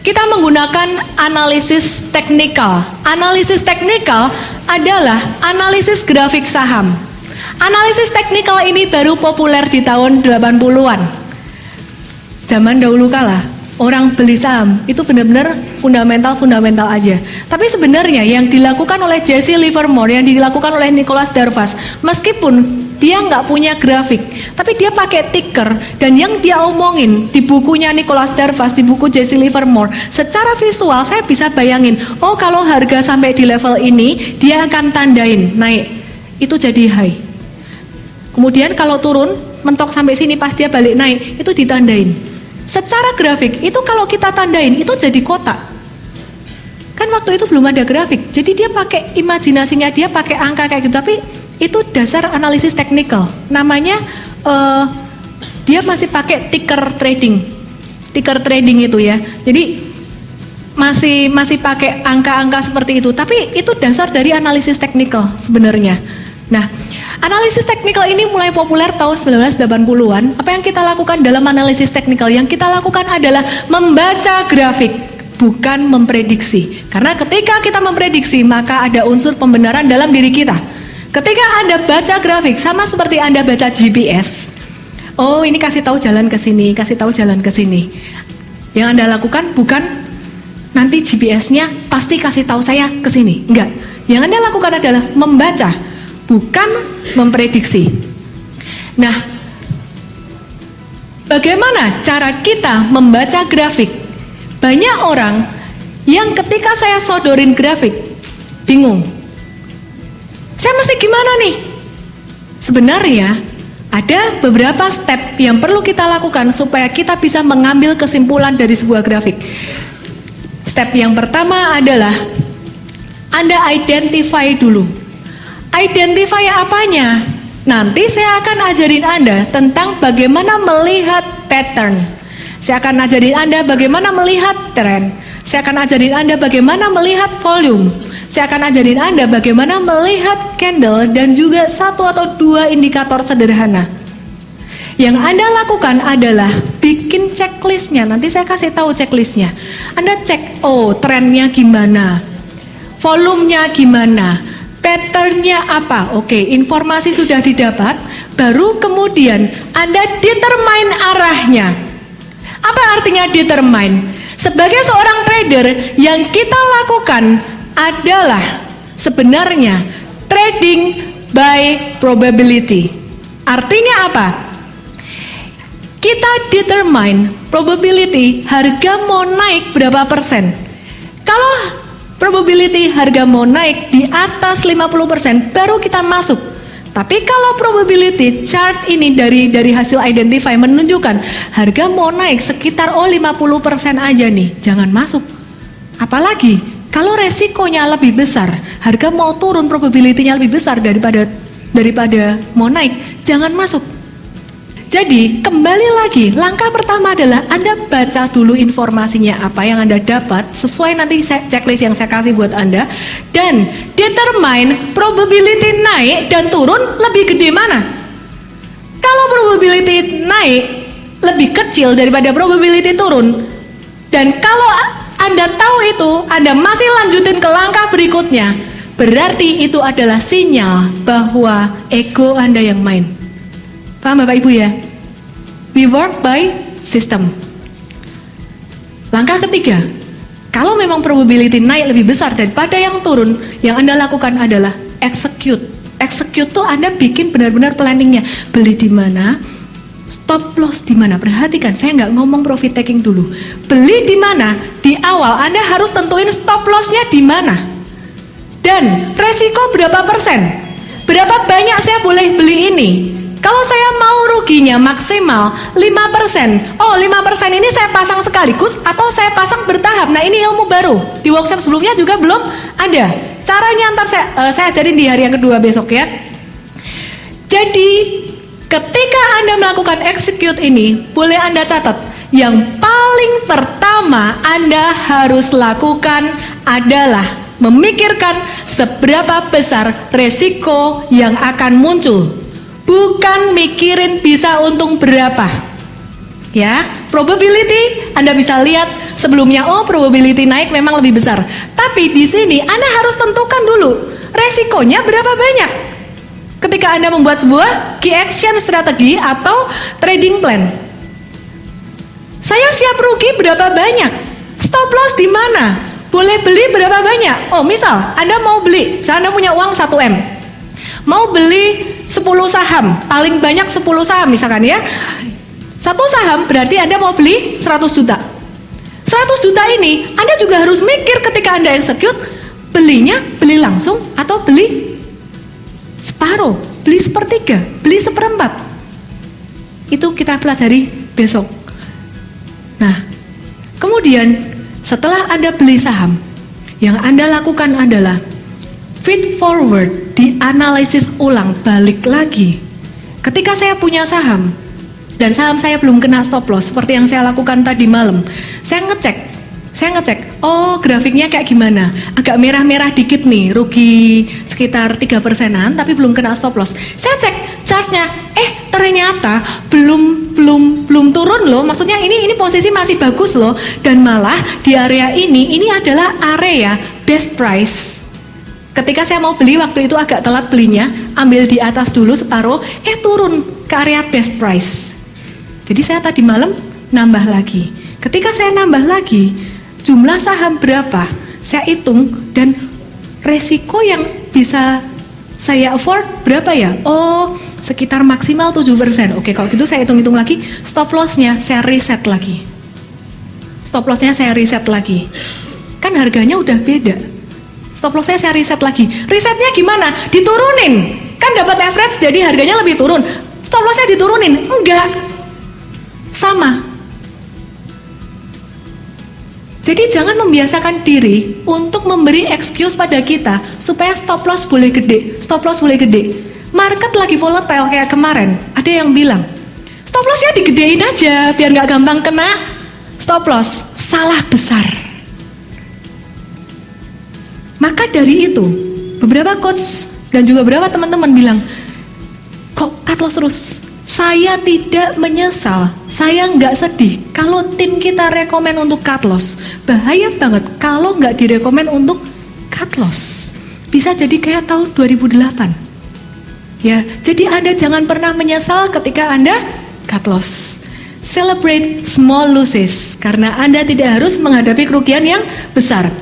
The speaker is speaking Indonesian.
Kita menggunakan analisis teknikal. Analisis teknikal adalah analisis grafik saham. Analisis teknikal ini baru populer di tahun 80-an. Zaman dahulu kala, orang beli saham itu benar-benar fundamental aja. Tapi sebenarnya yang dilakukan oleh Jesse Livermore, yang dilakukan oleh Nicholas Darvas, meskipun dia nggak punya grafik, tapi dia pakai ticker, dan yang dia omongin di bukunya Nicholas Darvas, di buku Jesse Livermore, secara visual saya bisa bayangin, oh kalau harga sampai di level ini, dia akan tandain naik, itu jadi high. Kemudian kalau turun, mentok sampai sini pas dia balik naik, itu ditandain. Secara grafik, itu kalau kita tandain, itu jadi kotak. Kan waktu itu belum ada grafik, jadi dia pakai imajinasinya, dia pakai angka kayak gitu, tapi itu dasar analisis teknikal. Namanya dia masih pakai ticker trading itu ya. Jadi masih pakai angka-angka seperti itu, tapi itu dasar dari analisis teknikal sebenarnya. Nah, analisis teknikal ini mulai populer tahun 1980-an. Apa yang kita lakukan dalam analisis teknikal? Yang kita lakukan adalah membaca grafik, bukan memprediksi. Karena ketika kita memprediksi, maka ada unsur pembenaran dalam diri kita. Ketika Anda baca grafik, sama seperti Anda baca GPS. Oh, ini kasih tahu jalan ke sini, kasih tahu jalan ke sini. Yang Anda lakukan bukan nanti GPS-nya pasti kasih tahu saya ke sini. Enggak. Yang Anda lakukan adalah membaca, bukan memprediksi. Nah, bagaimana cara kita membaca grafik? Banyak orang yang ketika saya sodorin grafik, bingung. Saya mesti gimana nih? Sebenarnya ada beberapa step yang perlu kita lakukan supaya kita bisa mengambil kesimpulan dari sebuah grafik. Step yang pertama adalah Anda identify dulu. Identify apanya? Nanti saya akan ajarin Anda tentang bagaimana melihat pattern. Saya akan ajarin Anda bagaimana melihat tren. Saya akan ajarin Anda bagaimana melihat volume. Saya akan ajarin Anda bagaimana melihat candle dan juga 1 atau 2 indikator sederhana. Yang Anda lakukan adalah bikin checklistnya. Nanti saya kasih tahu checklistnya. Anda cek, oh trennya gimana, volumenya gimana, patternnya apa. Oke, informasi sudah didapat, baru kemudian Anda determine arahnya. Apa artinya determine? Sebagai seorang trader, yang kita lakukan adalah sebenarnya trading by probability. Artinya apa? Kita determine probability harga mau naik berapa persen. Kalau probability harga mau naik di atas 50%, baru kita masuk. Tapi kalau probability chart ini dari hasil identify menunjukkan harga mau naik sekitar 50% aja nih, jangan masuk. Apalagi kalau resikonya lebih besar, harga mau turun probability-nya lebih besar daripada mau naik, jangan masuk. Jadi kembali lagi, langkah pertama adalah Anda baca dulu informasinya apa yang Anda dapat, sesuai nanti checklist yang saya kasih buat Anda, dan determine probability naik dan turun lebih gede mana. Kalau probability naik lebih kecil daripada probability turun, dan kalau Anda tahu itu, Anda masih lanjutin ke langkah berikutnya, berarti itu adalah sinyal bahwa ego Anda yang main. Paham Bapak Ibu ya? We work by system. Langkah ketiga, kalau memang probability naik lebih besar daripada yang turun, yang Anda lakukan adalah execute. Execute tuh Anda bikin benar-benar planningnya. Beli di mana, stop loss di mana. Perhatikan, saya nggak ngomong profit taking dulu. Beli di mana? Di awal Anda harus tentuin stop lossnya di mana. Dan resiko berapa persen? Berapa banyak saya boleh beli ini? Kalau saya mau ruginya maksimal 5%, oh 5% ini saya pasang sekaligus atau saya pasang bertahap. Nah ini ilmu baru, di workshop sebelumnya juga belum ada. Caranya ntar saya ajarin di hari yang kedua besok ya. Jadi ketika Anda melakukan execute ini, boleh Anda catat, yang paling pertama Anda harus lakukan adalah memikirkan seberapa besar resiko yang akan muncul. Bukan mikirin bisa untung berapa. Ya, probability Anda bisa lihat sebelumnya, oh probability naik memang lebih besar. Tapi di sini Anda harus tentukan dulu resikonya berapa banyak. Ketika Anda membuat sebuah key action strategi atau trading plan. Saya siap rugi berapa banyak? Stop loss di mana? Boleh beli berapa banyak? Oh, misal Anda mau beli, misalnya Anda punya uang 1M. Mau beli 10 saham, paling banyak 10 saham misalkan ya. Satu saham berarti Anda mau beli 100 juta. 100 juta ini Anda juga harus mikir ketika Anda execute, belinya beli langsung atau beli separuh, beli sepertiga, beli seperempat. Itu kita pelajari besok. Nah, kemudian setelah Anda beli saham, yang Anda lakukan adalah feed forward, dianalisis ulang, balik lagi. Ketika saya punya saham, dan saham saya belum kena stop loss, seperti yang saya lakukan tadi malam, saya ngecek, oh grafiknya kayak gimana, agak merah-merah dikit nih, rugi sekitar 3%-an, tapi belum kena stop loss. Saya cek chartnya, ternyata belum turun loh, maksudnya ini posisi masih bagus loh, dan malah di area ini adalah area best price. Ketika saya mau beli waktu itu agak telat belinya, ambil di atas dulu separuh, turun ke area best price. Jadi saya tadi malam nambah lagi. Ketika saya nambah lagi, jumlah saham berapa, saya hitung, dan resiko yang bisa saya afford berapa ya? Oh, sekitar maksimal 7%. Oke, kalau gitu saya hitung-hitung lagi, stop loss-nya saya reset lagi. Stop loss-nya saya reset lagi. Kan harganya udah beda. Stop loss-nya saya reset lagi. Resetnya gimana? Diturunin. Kan dapat average jadi harganya lebih turun. Stop loss-nya diturunin. Enggak. Sama. Jadi jangan membiasakan diri untuk memberi excuse pada kita supaya stop loss boleh gede, stop loss boleh gede. Market lagi volatile kayak kemarin, ada yang bilang, stop loss-nya digedein aja biar nggak gampang kena stop loss. Salah besar. Maka dari itu, beberapa coach dan juga beberapa teman-teman bilang, kok cut loss terus? Saya tidak menyesal, saya nggak sedih kalau tim kita rekomen untuk cut loss. Bahaya banget kalau nggak direkomen untuk cut loss. Bisa jadi kayak tahun 2008. Ya, jadi Anda jangan pernah menyesal ketika Anda cut loss. Celebrate small losses, karena Anda tidak harus menghadapi kerugian yang besar.